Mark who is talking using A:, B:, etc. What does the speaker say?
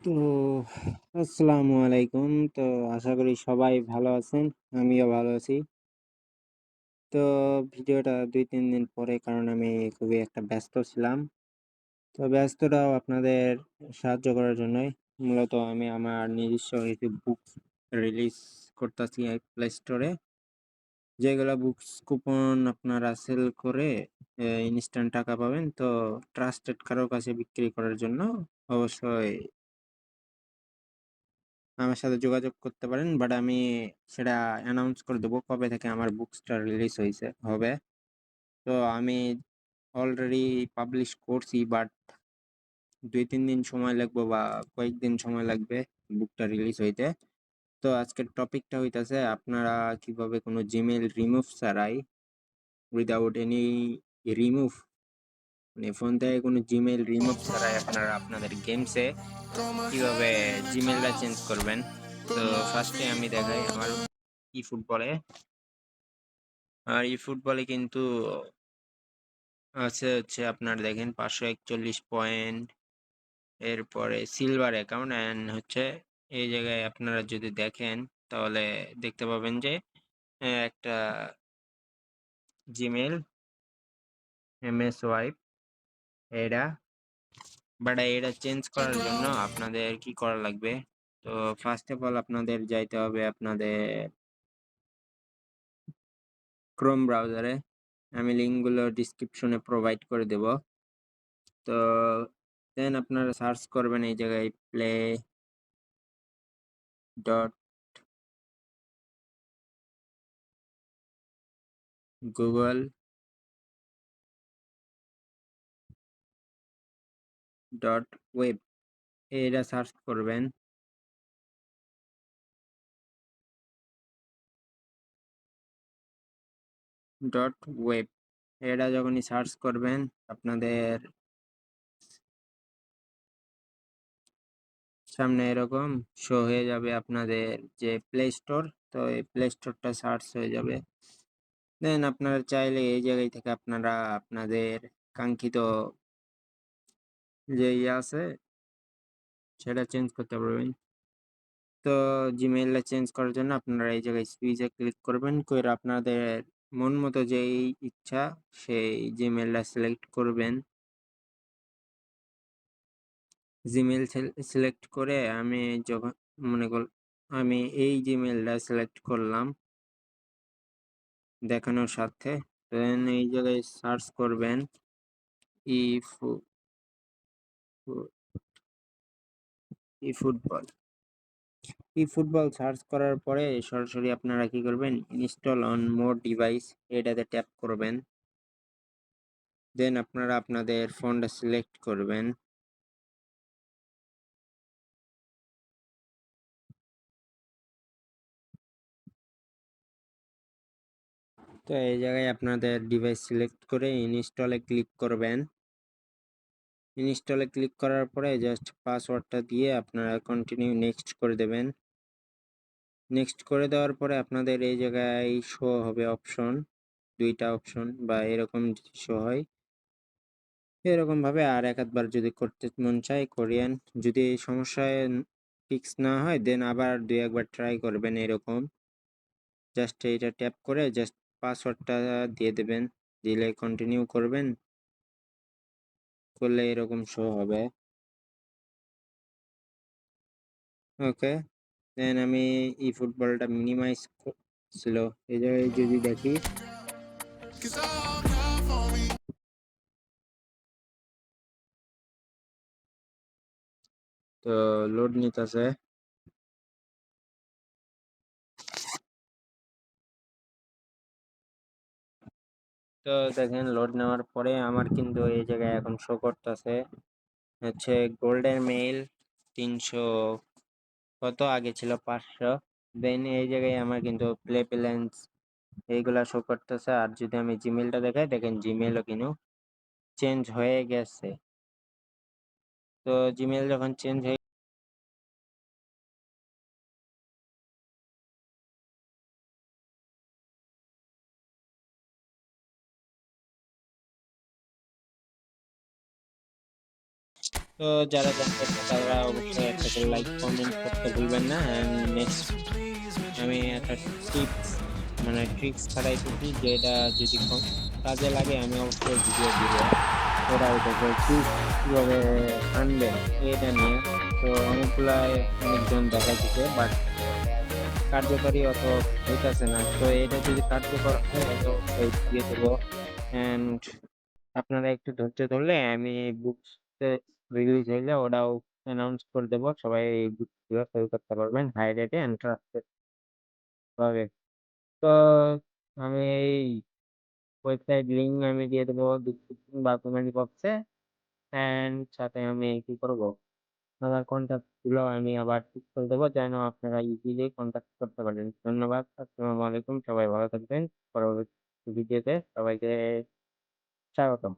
A: তো আসসালামু আলাইকুম। তো আশা করি সবাই ভালো আছেন। আমিও ভালো আছি। তো ভিডিওটা ২-৩ দিন পরে কারণ আমি খুবই একটা ব্যস্ত ছিলাম। তো ব্যস্তটাও আপনাদের সাহায্য করার জন্যই। মূলত আমি আমার নিজস্ব কিছু বুকস রিলিজ করতাছি প্লে স্টোরে। যেগুলা বুকস কুপন আপনারা সেল করে ইনস্ট্যান্ট টাকা পাবেন। তো ট্রাস্টেড কারো কাছে বিক্রি করার জন্য অবশ্যই আমার সাথে যোগাযোগ করতে পারেন। বাট আমি সেটা অ্যানাউন্স করে দেবো কবে থেকে আমার বুকসটা রিলিজ হবে। তো আমি অলরেডি পাবলিশ করছি, বাট ২-৩ দিন সময় লাগবে বা কয়েকদিন সময় লাগবে বুকটা রিলিজ হইতে। তো আজকের টপিকটা হইতাছে আপনারা কিভাবে কোনো Gmail রিমুভ ছাড়াই উইথআউট এনি রিমুভ মানে ফোন থেকে কোনো Gmail রিমুভ ছাড়াই আপনারা আপনাদের গেমসে কিভাবে Gmailটা চেঞ্জ করবেন। তো ফার্স্টে আমি দেখাই আমার eFootball-এ। আর eFootball-এ কিন্তু হচ্ছে আপনার দেখেন 541 পয়েন্ট, এরপরে সিলভার অ্যাকাউন্ট অ্যান্ড হচ্ছে এই জায়গায় আপনারা যদি দেখেন তাহলে দেখতে পাবেন যে একটা Gmail MSwipe এটা, বাট এটা চেঞ্জ করার জন্য আপনাদের কি করা লাগবে? তো ফার্স্ট অফ অল আপনাদের যাইতে হবে আপনাদের ক্রোম ব্রাউজারে। আমি লিঙ্কগুলো ডিসক্রিপশনে প্রোভাইড করে দেব। তো দেন আপনারা সার্চ করবেন এই জায়গায় play dot Google dot web এটা সার্চ করবেন। ডট ওয়েব এটা যখনই সার্চ করবেন আপনাদের সামনে এরকম শো হয়ে যাবে আপনাদের যে প্লে স্টোর। তো এই প্লে স্টোরটা সার্চ হয়ে যাবে। দেন আপনারা চাইলে এই জায়গায় থেকে আপনারা আপনাদের কাঙ্ক্ষিত যে আছে সেটা চেঞ্জ করতে পারবেন। তো জিমেইলটা চেঞ্জ করার জন্য আপনারা এই জায়গায় সুইচে ক্লিক করবেন, করে আপনাদের মন মতো যেই ইচ্ছা সেই জিমেইলটা সিলেক্ট করবেন। জিমেইল সিলেক্ট করে আমি যখন মনে কর আমি এই জিমেইলটা সিলেক্ট করলাম দেখানোর সাথে। দেন এই জায়গায় সার্চ করবেন ই ফুটবল সার্চ করার পরে সরাসরি আপনারা কি করবেন, ইনস্টল অন মোর ডিভাইস এটাতে ট্যাপ করবেন। দেন আপনারা আপনাদের ফোনটা সিলেক্ট করবেন। তো এই জায়গায় আপনাদের ডিভাইস সিলেক্ট করে ইনস্টলে ক্লিক করবেন। ইনস্টলে ক্লিক করার পরে জাস্ট পাসওয়ার্ডটা দিয়ে আপনারা কন্টিনিউ নেক্সট করে দেবেন। নেক্সট করে দেওয়ার পরে আপনাদের এই জায়গায় শো হবে অপশন, দুইটা অপশন বা এরকম শো হয়। এরকম ভাবে আর এক আধবার যদি করতে মন চায় করিয়েন। যদি এই সমস্যায় ফিক্স না হয় দেন আবার দুই একবার ট্রাই করবেন এরকম। জাস্ট এইটা ট্যাপ করে জাস্ট পাসওয়ার্ডটা দিয়ে দেবেন, দিলে কন্টিনিউ করবেন, করলে এরকম শো হবে। ওকে, দেন আমি ই ফুটবলটা মিনিমাইজ ছিল এই জায়গায় যদি দেখি তো লোড নিতেছে। তো দেখেন লোড নেওয়ার পরে আমার কিন্তু এই জায়গায় এখন শো করতেছে হচ্ছে গোল্ডেন মেইল 300, কত আগে ছিল 500। দেন এই জায়গায় আমার কিন্তু প্লে ব্যালেন্স এইগুলা শো করতেছে। আর যদি আমি জিমেলটা দেখাই দেখেন জিমেলও কিন্তু চেঞ্জ হয়ে গেছে। তো জিমেল যখন চেঞ্জ হয়ে তো যারা জানতে চান তারা অবশ্যই একটা করে লাইক, কমেন্ট করতে ভুলবেন না। অ্যান্ড নেক্সট আমি একটা টিপস মানে ট্রিক্স খাটাইতেছি, যেটা যদি কাজে লাগে আমি অবশ্যই ভিডিও দিব। ওরা ওইটাকে কিভাবে আনবেন এটা নিয়ে। তো অনেকজন দেখাইতেছে, বাট কার্যকরী অত হইতাছে না। তো এটা যদি কার্যকর হয় আমি অবশ্যই দিয়ে দেবো। অ্যান্ড আপনারা একটু ধৈর্য ধরলে আমি বুকস রিলিজ হইলে ওটাও অ্যানাউন্স করে দেবো। সবাই এই বুকগুলো সেল করতে পারবেন হাই রেটে অ্যান্ড ট্রাস্টেড ভাবে। তো আমি এই ওয়েবসাইট লিঙ্ক আমি দিয়ে দেবো ডিসক্রিপশন বা কমেন্ট বক্সে। অ্যান্ড সাথে আমি কি করব, আমার কন্ট্যাক্ট গুলো আমি আবার ঠিক করে দেবো যেন আপনারা ইজিলি কন্ট্যাক্ট করতে পারেন। ধন্যবাদ। আসসালামু আলাইকুম। সবাই ভালো থাকবেন। পরবর্তী ভিডিওতে সবাইকে স্বাগতম।